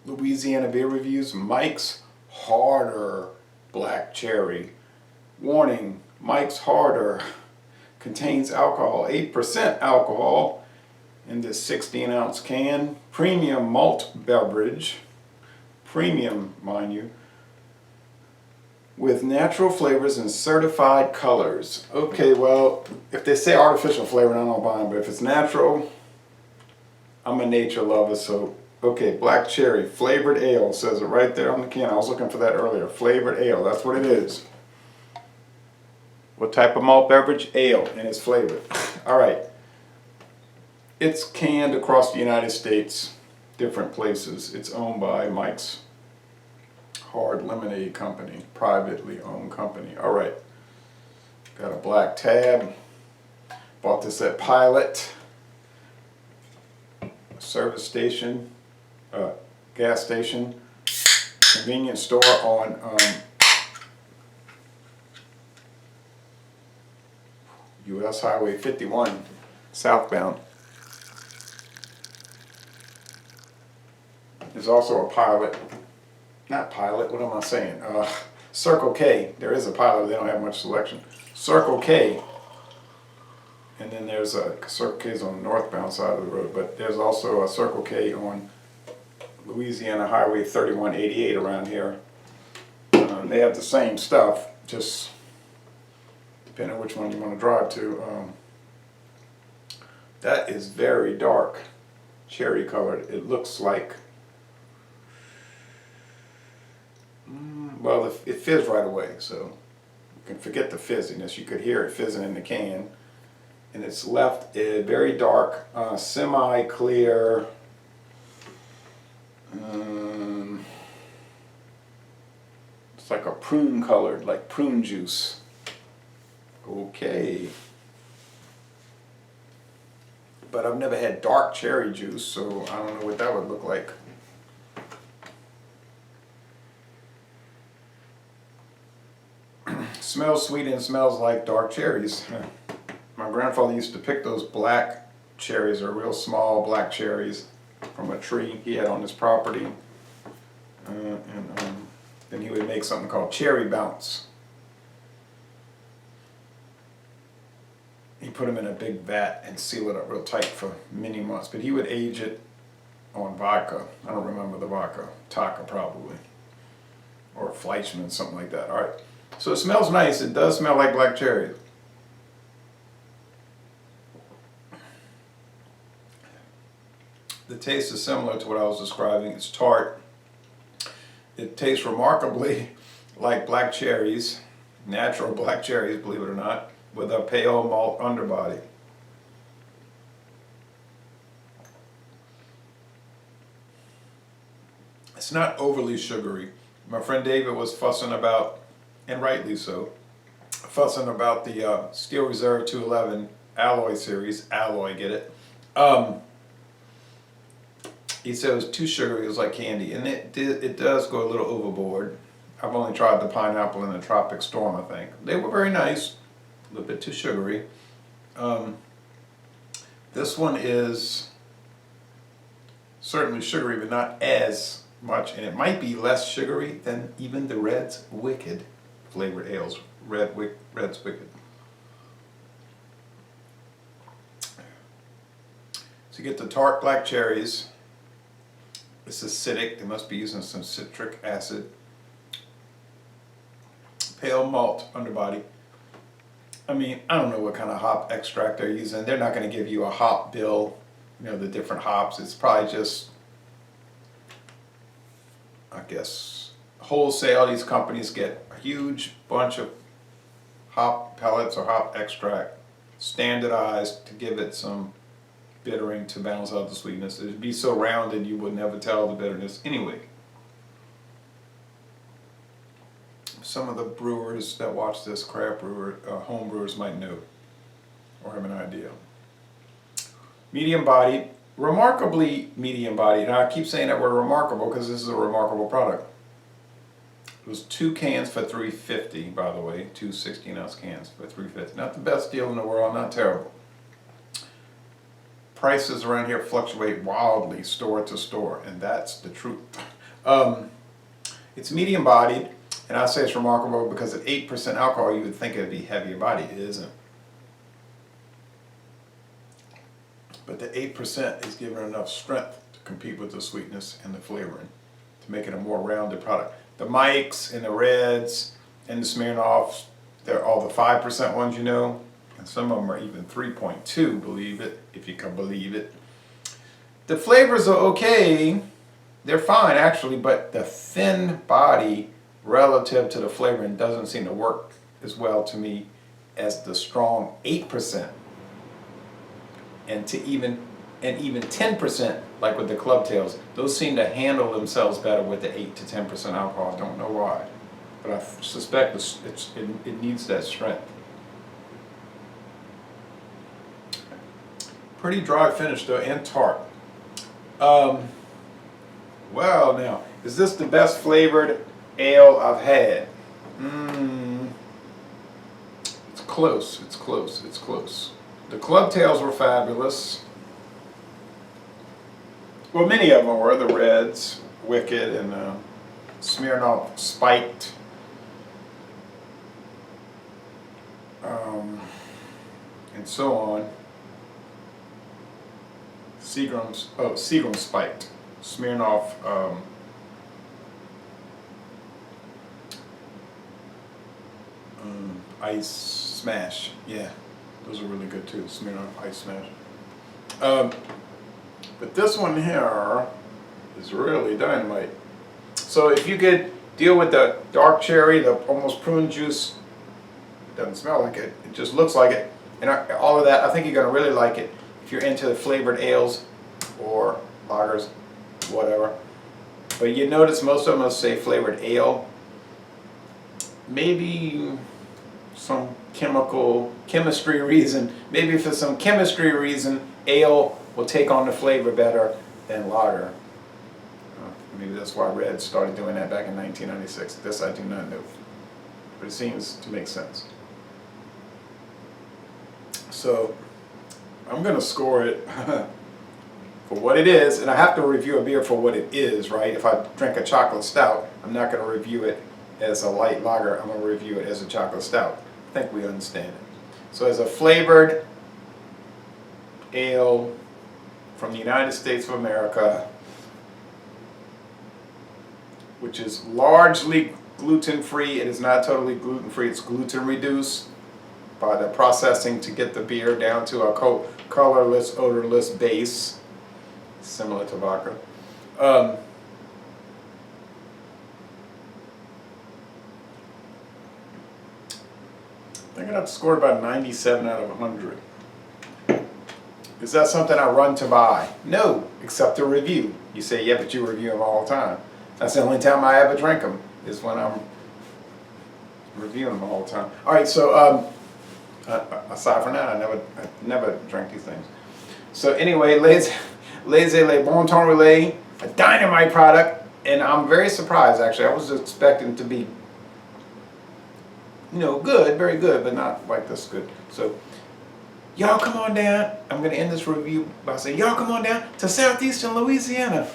Louisiana beer reviews. Mike's Harder Black Cherry. Warning, Mike's Harder contains alcohol, 8% alcohol in this 16-ounce can. Premium malt beverage. Premium, mind you. With natural flavors and certified colors. Okay, well, if they say artificial flavor, I don't buy them. But if it's natural, I'm a nature lover, so okay. Black cherry flavored ale, says it right there on the can. I was looking for that earlier. Flavored ale, that's what it is. What type of malt beverage? Ale, and it's flavored. All right. It's canned across the United States, different places. It's owned by Mike's Hard Lemonade Company, privately owned company. All right, got a black tab. Bought this at Pilot service station, gas station, convenience store on U.S. Highway 51 southbound. There's also a Pilot. Not Pilot, what am I saying? Circle K. There is a Pilot, they don't have much selection. Circle K. And then there's a Circle K's on the northbound side of the road, but there's also a Circle K on Louisiana Highway 3188 around here. They have the same stuff, just depending on which one you want to drive to. That is very dark, cherry colored. It looks like, well, it fizz right away, so you can forget the fizziness. You could hear it fizzing in the can. And it's left very dark, semi-clear, it's like a prune colored, like prune juice. Okay. But I've never had dark cherry juice, so I don't know what that would look like. Smells sweet and smells like dark cherries. My grandfather used to pick those black cherries, or real small black cherries, from a tree he had on his property. Then he would make something called cherry bounce. He put them in a big vat and seal it up real tight for many months. But he would age it on vodka. I don't remember the vodka. Taka probably. Or Fleischmann, something like that. All right. So it smells nice. It does smell like black cherries. The taste is similar to what I was describing. It's tart. It tastes remarkably like black cherries, natural black cherries, believe it or not, with a pale malt underbody. It's not overly sugary. My friend David was fussing about, and rightly so, fussing about the Steel Reserve 211 Alloy series. Alloy, get it? He said it was too sugary, it was like candy, and it does go a little overboard. I've only tried the pineapple and the Tropic Storm, I think. They were very nice, a little bit too sugary. This one is certainly sugary, but not as much, and it might be less sugary than even the Red's Wicked flavored ales. Red's Wicked. So you get the tart black cherries. It's acidic. They must be using some citric acid. Pale malt underbody. I mean, I don't know what kind of hop extract they're using. They're not going to give you a hop bill, you know, the different hops. It's probably just, I guess, wholesale. These companies get a huge bunch of hop pellets or hop extract, standardized to give it some bittering to balance out the sweetness. It'd be so rounded you would never tell the bitterness. Anyway, some of the brewers that watch this, craft brewer, home brewers might know or have an idea. Medium bodied, remarkably medium bodied. Now I keep saying that word remarkable because this is a remarkable product. It was 2 cans for $3.50, by the way, 2 16-ounce cans for $3.50. Not the best deal in the world, not terrible. prices around here fluctuate wildly store to store, and that's the truth. It's medium bodied, and I say it's remarkable because at 8% alcohol, you would think it'd be heavier body. It isn't. But the 8% is given enough strength to compete with the sweetness and the flavoring to make it a more rounded product. The Mikes and the Reds and the Smirnoffs, they're all the 5% ones, you know, and some of them are even 3.2, believe it, if you can believe it. The flavors are okay, they're fine actually, but the thin body relative to the flavoring doesn't seem to work as well to me as the strong 8%. And even 10%, like with the Club Tails, those seem to handle themselves better with the 8 to 10% alcohol. I don't know why, but I suspect it needs that strength. Pretty dry finish though, and tart. Well now, is this the best flavored ale I've had? It's close, it's close, it's close. The Club Tails were fabulous. Well, many of them were. The Reds, Wicked, and Smirnoff Spiked. And so on. Seagram Spiked. Smirnoff Ice Smash. Yeah. Those are really good too, Smirnoff Ice Smash. But this one here is really dynamite. So if you could deal with the dark cherry, the almost prune juice, it doesn't smell like it, it just looks like it, and all of that, I think you're going to really like it if you're into the flavored ales or lagers, whatever. But you notice most of them will say flavored ale. Maybe some chemistry reason, maybe for some chemistry reason, ale will take on the flavor better than lager. Maybe that's why Red started doing that back in 1996. This I do not know, but it seems to make sense. So I'm going to score it for what it is, and I have to review a beer for what it is, right? If I drink a chocolate stout, I'm not going to review it as a light lager. I'm going to review it as a chocolate stout. I think we understand it. So as a flavored ale from the United States of America, which is largely gluten-free. It is not totally gluten-free. It's gluten-reduced by the processing to get the beer down to a colorless, odorless base, similar to vodka. I think I'd have to score about 97 out of 100. Is that something I run to buy? No, except to review. You say, yeah, but you review them all the time. That's the only time I ever drink them, is when I'm reviewing them all the time. All right, so aside from that, I never drink these things. So anyway, Les Le Bon Ton Relais, a dynamite product, and I'm very surprised actually. I was expecting to be, good, very good, but not like this good. So y'all come on down. I'm going to end this review by saying, y'all come on down to southeastern Louisiana.